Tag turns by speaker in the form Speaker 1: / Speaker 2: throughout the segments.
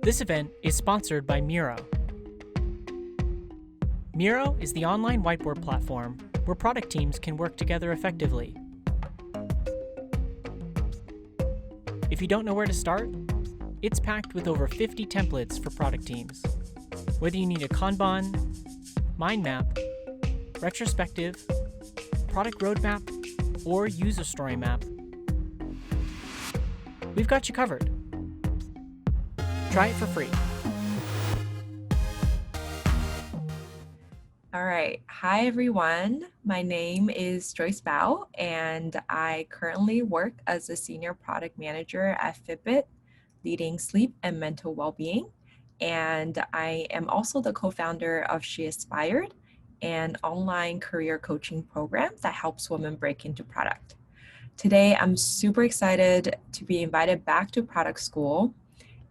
Speaker 1: This event is sponsored by Miro. Miro is the online whiteboard platform where product teams can work together effectively. If you don't know where to start, it's packed with over 50 templates for product teams. Whether you need a Kanban, mind map, retrospective, product roadmap, or user story map, we've got you covered. Try it for free.
Speaker 2: All right. Hi, everyone. My name is Joyce Bao, and I currently work as a senior product manager at Fitbit, leading sleep and mental well-being. And I am also the co-founder of She Aspired, an online career coaching program that helps women break into product. Today, I'm super excited to be invited back to product school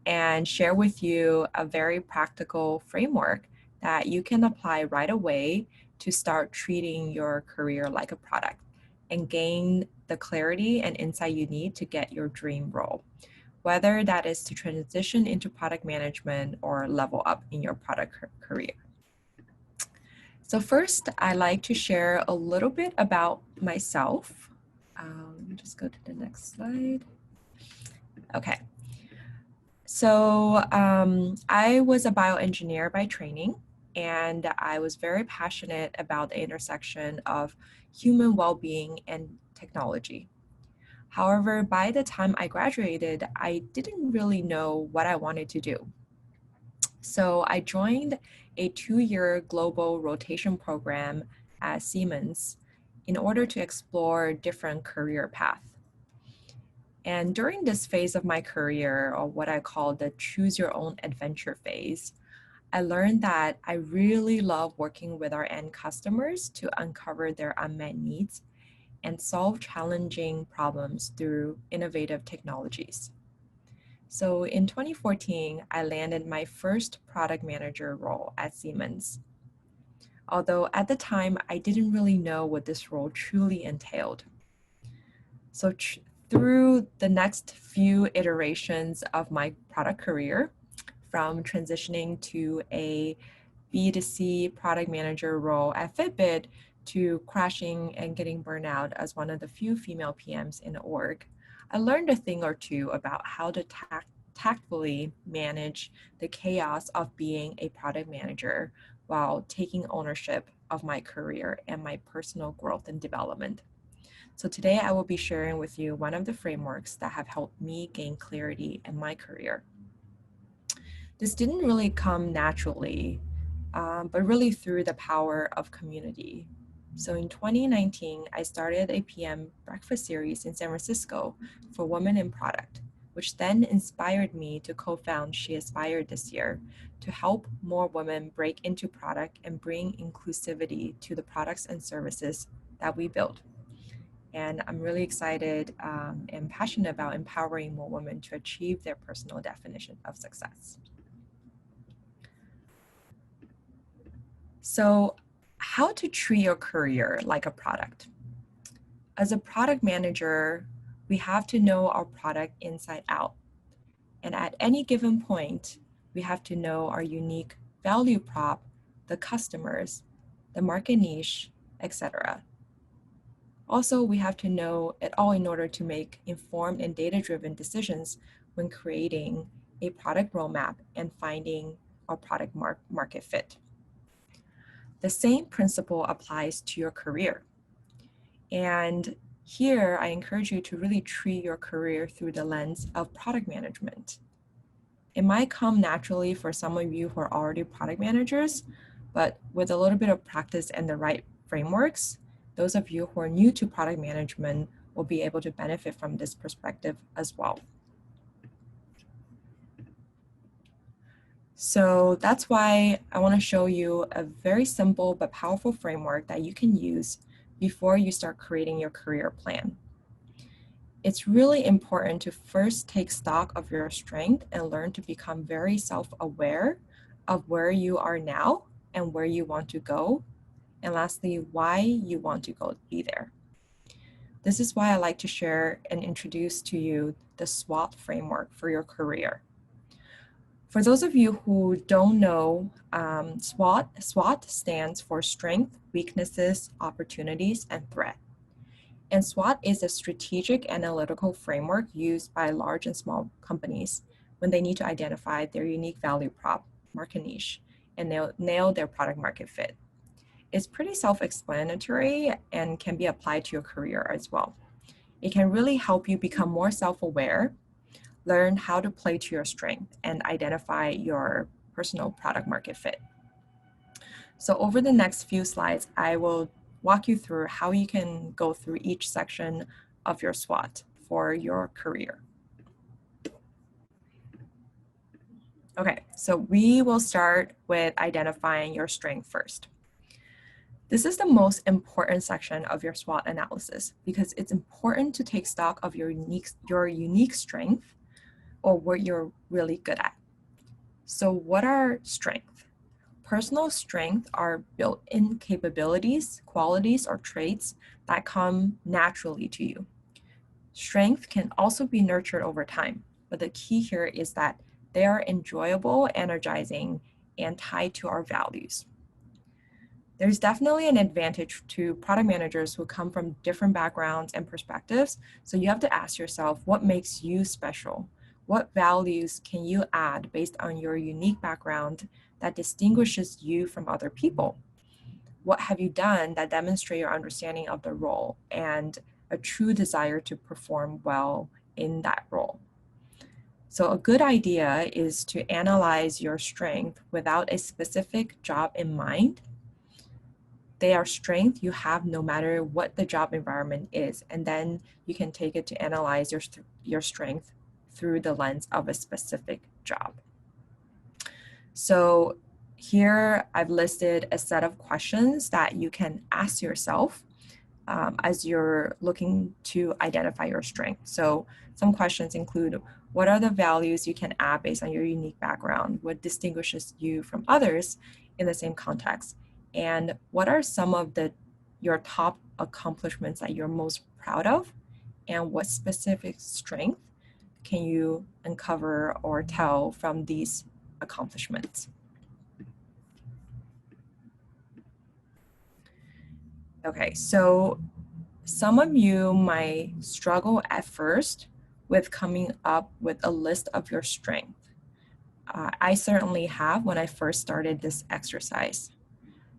Speaker 2: and share with you a very practical framework that you can apply right away to start treating your career like a product and gain the clarity and insight you need to get your dream role, whether that is to transition into product management or level up in your product career. So first, I like to share a little bit about myself. Let me just go to the next slide. Okay. So I was a bioengineer by training, and I was very passionate about the intersection of human well-being and technology. However, by the time I graduated, I didn't really know what I wanted to do. So I joined a 2-year global rotation program at Siemens in order to explore different career paths. And during this phase of my career, or what I call the choose your own adventure phase, I learned that I really love working with our end customers to uncover their unmet needs and solve challenging problems through innovative technologies. So in 2014, I landed my first product manager role at Siemens. Although at the time, I didn't really know what this role truly entailed. So through the next few iterations of my product career, from transitioning to a B2C product manager role at Fitbit to crashing and getting burnout as one of the few female PMs in the org, I learned a thing or two about how to tactfully manage the chaos of being a product manager while taking ownership of my career and my personal growth and development. So today I will be sharing with you one of the frameworks that have helped me gain clarity in my career. This didn't really come naturally, but really through the power of community. So in 2019, I started a PM breakfast series in San Francisco for women in product, which then inspired me to co-found She Aspired this year to help more women break into product and bring inclusivity to the products and services that we build. And I'm really excited and passionate about empowering more women to achieve their personal definition of success. So, how to treat your career like a product? As a product manager, we have to know our product inside out. And at any given point, we have to know our unique value prop, the customers, the market niche, etc. Also, we have to know it all in order to make informed and data-driven decisions when creating a product roadmap and finding our product market fit. The same principle applies to your career. And here, I encourage you to really treat your career through the lens of product management. It might come naturally for some of you who are already product managers, but with a little bit of practice and the right frameworks, those of you who are new to product management will be able to benefit from this perspective as well. So that's why I want to show you a very simple but powerful framework that you can use before you start creating your career plan. It's really important to first take stock of your strength and learn to become very self-aware of where you are now and where you want to go. And lastly, why you want to go be there. This is why I like to share and introduce to you the SWOT framework for your career. For those of you who don't know, SWOT stands for Strength, Weaknesses, Opportunities, and Threat. And SWOT is a strategic analytical framework used by large and small companies when they need to identify their unique value prop, market niche, and nail their product market fit. It's pretty self-explanatory and can be applied to your career as well. It can really help you become more self-aware, learn how to play to your strength, and identify your personal product market fit. So over the next few slides, I will walk you through how you can go through each section of your SWOT for your career. Okay, so we will start with identifying your strength first. This is the most important section of your SWOT analysis because it's important to take stock of your unique strength or what you're really good at. So what are strengths? Personal strengths are built-in capabilities, qualities, or traits that come naturally to you. Strength can also be nurtured over time, but the key here is that they are enjoyable, energizing, and tied to our values. There's definitely an advantage to product managers who come from different backgrounds and perspectives, so you have to ask yourself, what makes you special? What values can you add based on your unique background that distinguishes you from other people? What have you done that demonstrate your understanding of the role and a true desire to perform well in that role? So a good idea is to analyze your strength without a specific job in mind. They are strength you have no matter what the job environment is, and then you can take it to analyze your strength through the lens of a specific job. So here I've listed a set of questions that you can ask yourself as you're looking to identify your strength. So some questions include, what are the values you can add based on your unique background? What distinguishes you from others in the same context? And what are some of your top accomplishments that you're most proud of? And what specific strength can you uncover or tell from these accomplishments? Okay, so some of you might struggle at first with coming up with a list of your strengths. I certainly have when I first started this exercise.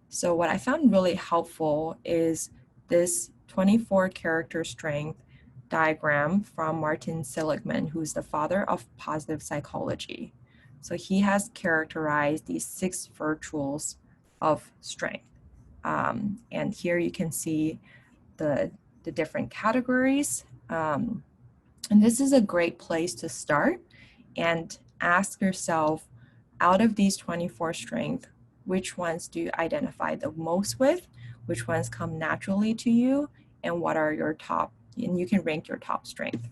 Speaker 2: So what I found really helpful is this 24 character strength diagram from Martin Seligman, who's the father of positive psychology. So he has characterized these 6 virtues of strength. And here you can see the different categories. And this is a great place to start and ask yourself, out of these 24 strengths, which ones do you identify the most with? Which ones come naturally to you? And what are your top? And you can rank your top strength.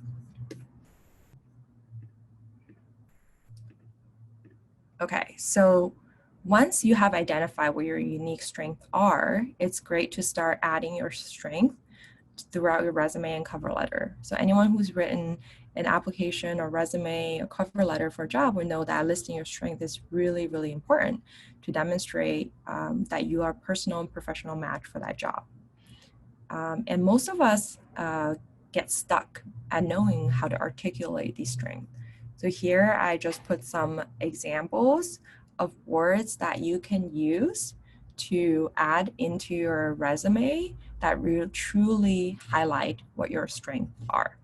Speaker 2: Okay, so once you have identified what your unique strengths are, it's great to start adding your strength throughout your resume and cover letter. So anyone who's written an application or resume or cover letter for a job will know that listing your strength is really, really important to demonstrate that you are a personal and professional match for that job. And most of us get stuck at knowing how to articulate these strengths. So here I just put some examples of words that you can use to add into your resume that will truly highlight what your strengths are.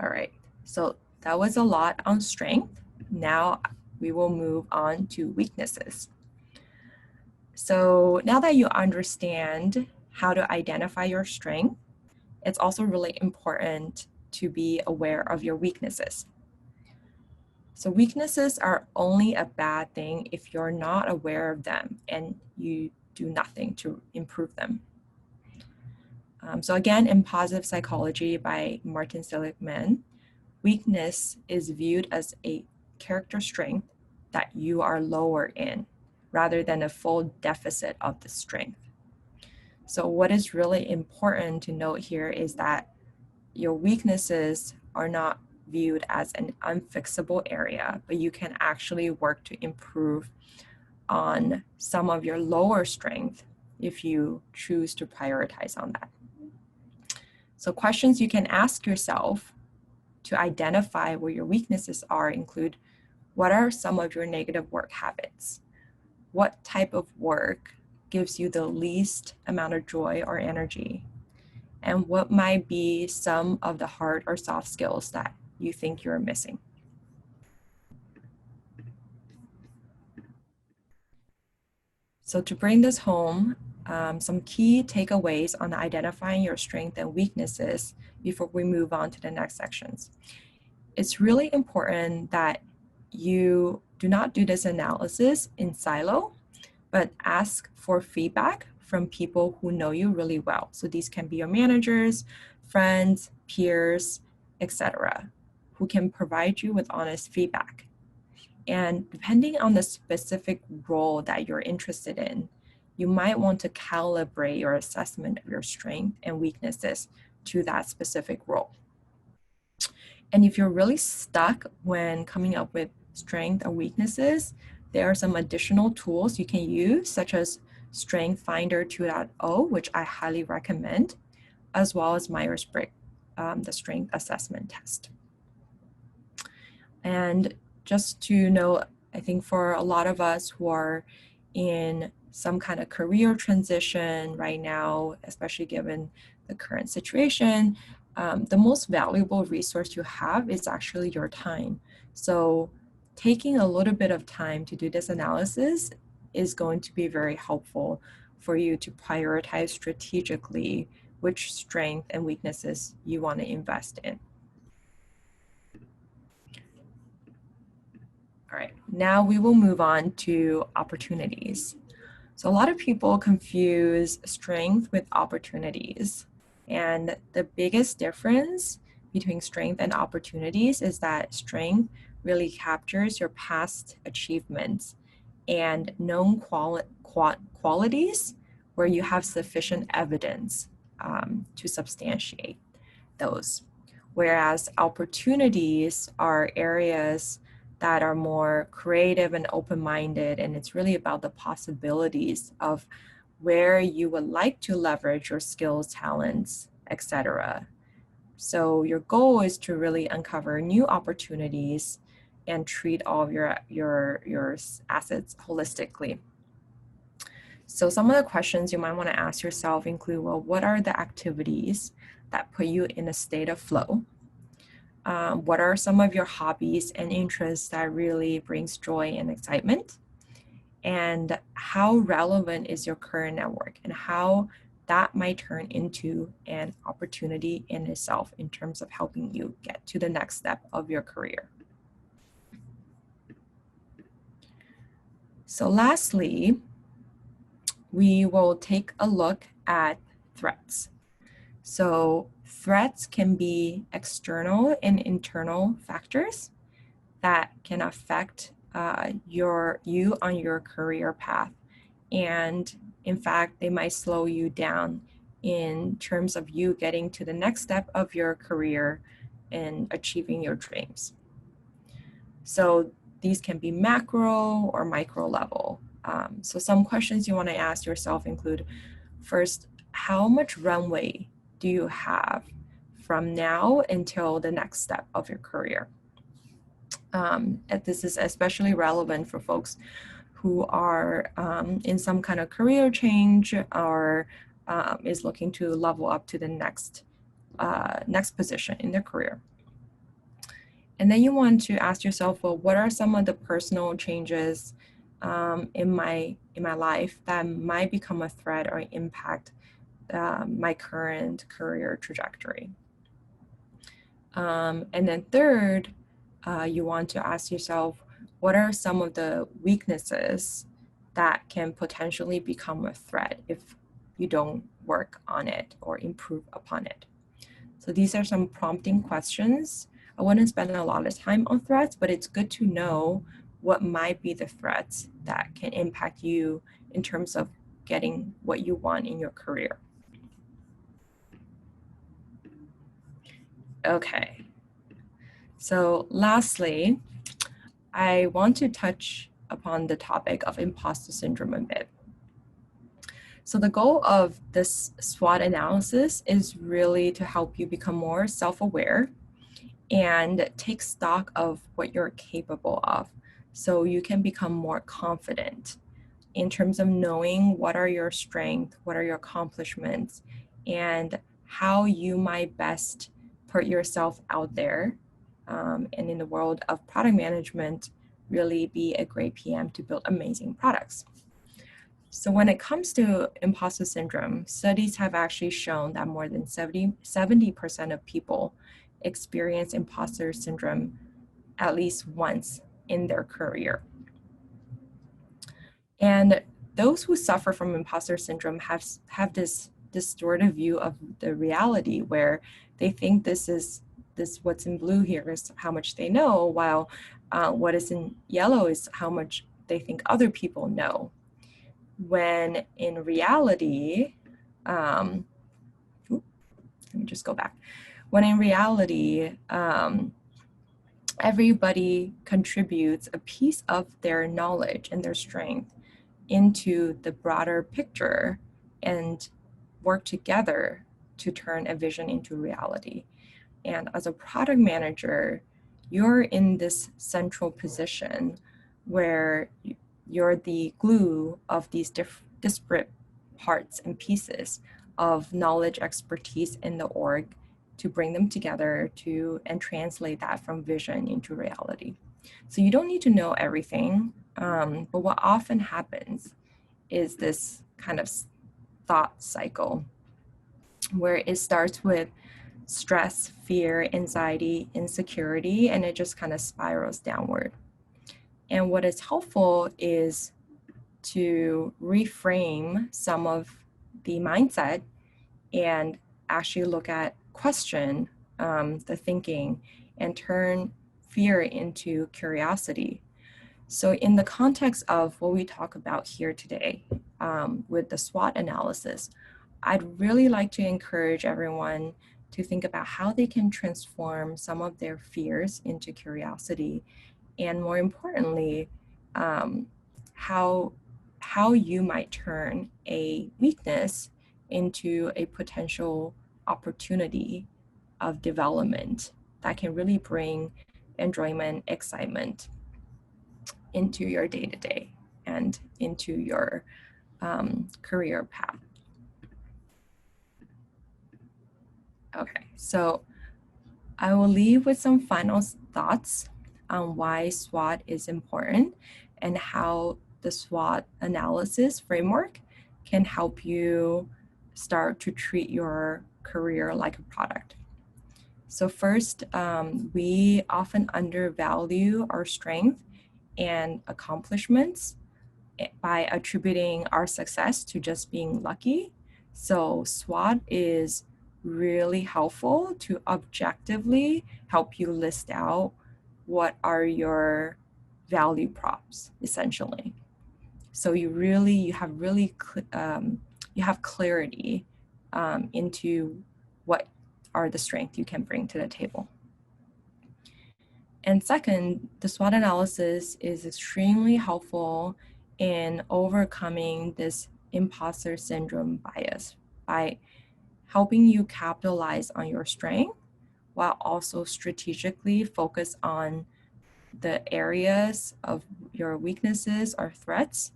Speaker 2: All right, so that was a lot on strength. Now we will move on to weaknesses. So now that you understand how to identify your strength, it's also really important to be aware of your weaknesses. So weaknesses are only a bad thing if you're not aware of them and you do nothing to improve them. So again, in Positive Psychology by Martin Seligman, weakness is viewed as a character strength that you are lower in, rather than a full deficit of the strength. So what is really important to note here is that your weaknesses are not viewed as an unfixable area, but you can actually work to improve on some of your lower strength if you choose to prioritize on that. So questions you can ask yourself to identify where your weaknesses are include, what are some of your negative work habits? What type of work gives you the least amount of joy or energy? And what might be some of the hard or soft skills that you think you're missing? So to bring this home, some key takeaways on identifying your strengths and weaknesses before we move on to the next sections. It's really important that you do not do this analysis in silo, but ask for feedback from people who know you really well. So these can be your managers, friends, peers, etc., who can provide you with honest feedback. And depending on the specific role that you're interested in, you might want to calibrate your assessment of your strengths and weaknesses to that specific role. And if you're really stuck when coming up with strengths or weaknesses, there are some additional tools you can use, such as Strength Finder 2.0, which I highly recommend, as well as Myers-Briggs, the strength assessment test. And just to know, I think for a lot of us who are in some kind of career transition right now, especially given the current situation, the most valuable resource you have is actually your time. So taking a little bit of time to do this analysis is going to be very helpful for you to prioritize strategically which strengths and weaknesses you want to invest in. All right, now we will move on to opportunities. So a lot of people confuse strength with opportunities. And the biggest difference between strength and opportunities is that strength really captures your past achievements and known qualities where you have sufficient evidence to substantiate those. Whereas opportunities are areas that are more creative and open-minded, and it's really about the possibilities of where you would like to leverage your skills, talents, etc. So your goal is to really uncover new opportunities and treat all of your assets holistically. So some of the questions you might want to ask yourself include, well, what are the activities that put you in a state of flow? What are some of your hobbies and interests that really brings joy and excitement? And how relevant is your current network and how that might turn into an opportunity in itself in terms of helping you get to the next step of your career. So lastly, we will take a look at threats. So threats can be external and internal factors that can affect you on your career path. And in fact, they might slow you down in terms of you getting to the next step of your career and achieving your dreams. So these can be macro or micro level. So some questions you want to ask yourself include, first, how much runway do you have from now until the next step of your career? And this is especially relevant for folks who are in some kind of career change or is looking to level up to the next position in their career. And then you want to ask yourself, well, what are some of the personal changes in my life that might become a threat or impact my current career trajectory? And then third, you want to ask yourself, what are some of the weaknesses that can potentially become a threat if you don't work on it or improve upon it? So these are some prompting questions. I wouldn't spend a lot of time on threats, but it's good to know what might be the threats that can impact you in terms of getting what you want in your career. Okay. So lastly, I want to touch upon the topic of imposter syndrome a bit. So the goal of this SWOT analysis is really to help you become more self-aware and take stock of what you're capable of, so you can become more confident in terms of knowing what are your strengths, what are your accomplishments, and how you might best put yourself out there, and in the world of product management, really be a great PM to build amazing products. So when it comes to imposter syndrome, studies have actually shown that more than 70% of people experience imposter syndrome at least once in their career. And those who suffer from imposter syndrome have this distorted view of the reality, where they think this what's in blue here is how much they know, while what is in yellow is how much they think other people know. When in reality, let me just go back. When in reality, everybody contributes a piece of their knowledge and their strength into the broader picture and work together to turn a vision into reality. And as a product manager, you're in this central position where you're the glue of these disparate parts and pieces of knowledge, expertise in the org to bring them together and translate that from vision into reality. So you don't need to know everything, but what often happens is this kind of thought cycle where it starts with stress, fear, anxiety, insecurity, and it just kind of spirals downward. And what is helpful is to reframe some of the mindset and actually look at question the thinking and turn fear into curiosity. So in the context of what we talk about here today, with the SWOT analysis, I'd really like to encourage everyone to think about how they can transform some of their fears into curiosity, and more importantly, how you might turn a weakness into a potential opportunity of development that can really bring enjoyment, excitement into your day-to-day and into your career path. Okay, so I will leave with some final thoughts on why SWOT is important and how the SWOT analysis framework can help you start to treat your career like a product. So first, we often undervalue our strength and accomplishments by attributing our success to just being lucky. So SWOT is really helpful to objectively help you list out what are your value props, essentially. So you have clarity into what are the strengths you can bring to the table. And second, the SWOT analysis is extremely helpful in overcoming this imposter syndrome bias by helping you capitalize on your strength while also strategically focus on the areas of your weaknesses or threats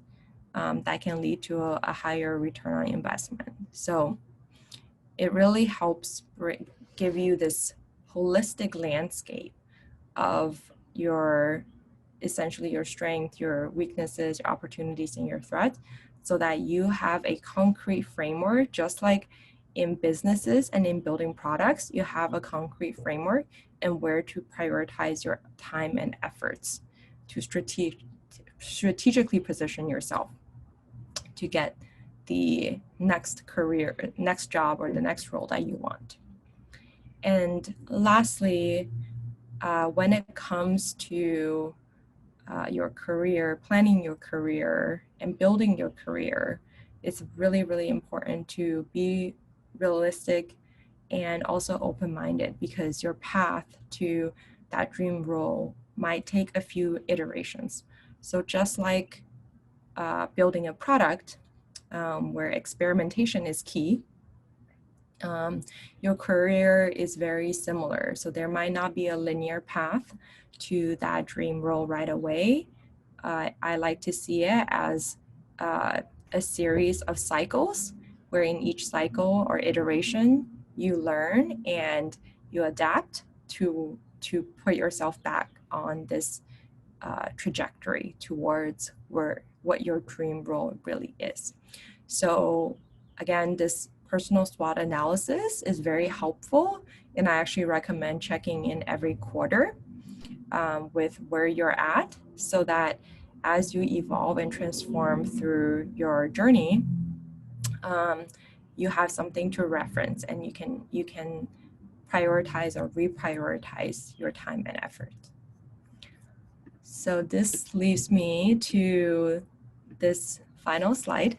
Speaker 2: that can lead to a higher return on investment. So it really helps give you this holistic landscape of essentially your strength, your weaknesses, your opportunities, and your threats, so that you have a concrete framework. Just like in businesses and in building products, you have a concrete framework and where to prioritize your time and efforts to strategically position yourself to get the next job, or the next role that you want. And lastly, when it comes to your career, planning your career and building your career, it's really, really important to be realistic and also open-minded, because your path to that dream role might take a few iterations. So just like building a product where experimentation is key, your career is very similar. So there might not be a linear path to that dream role right away. I like to see it as a series of cycles where in each cycle or iteration you learn and you adapt to put yourself back on this trajectory towards what your dream role really is. So again, this personal SWOT analysis is very helpful, and I actually recommend checking in every quarter with where you're at, so that as you evolve and transform through your journey, you have something to reference, and you can prioritize or reprioritize your time and effort. So this leads me to this final slide.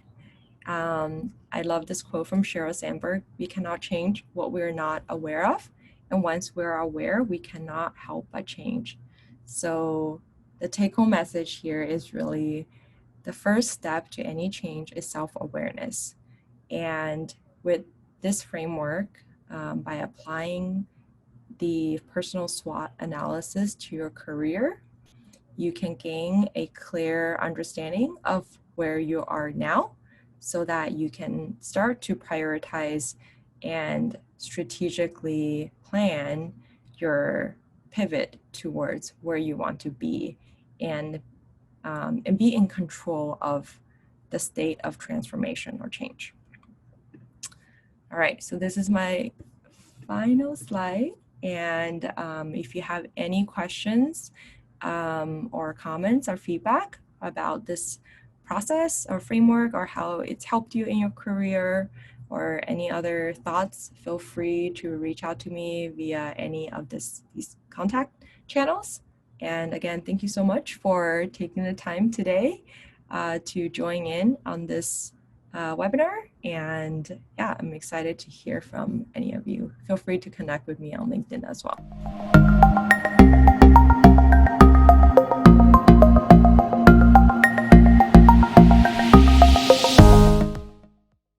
Speaker 2: I love this quote from Sheryl Sandberg: "We cannot change what we're not aware of, and once we're aware, we cannot help but change." So the take-home message here is really the first step to any change is self-awareness. And with this framework, by applying the personal SWOT analysis to your career, you can gain a clear understanding of where you are now, so that you can start to prioritize and strategically plan your pivot towards where you want to be, and be in control of the state of transformation or change. All right, so this is my final slide. And if you have any questions or comments or feedback about this process or framework, or how it's helped you in your career, or any other thoughts, feel free to reach out to me via any of these contact channels. And again, thank you so much for taking the time today to join in on this webinar. And yeah, I'm excited to hear from any of you. Feel free to connect with me on LinkedIn as well.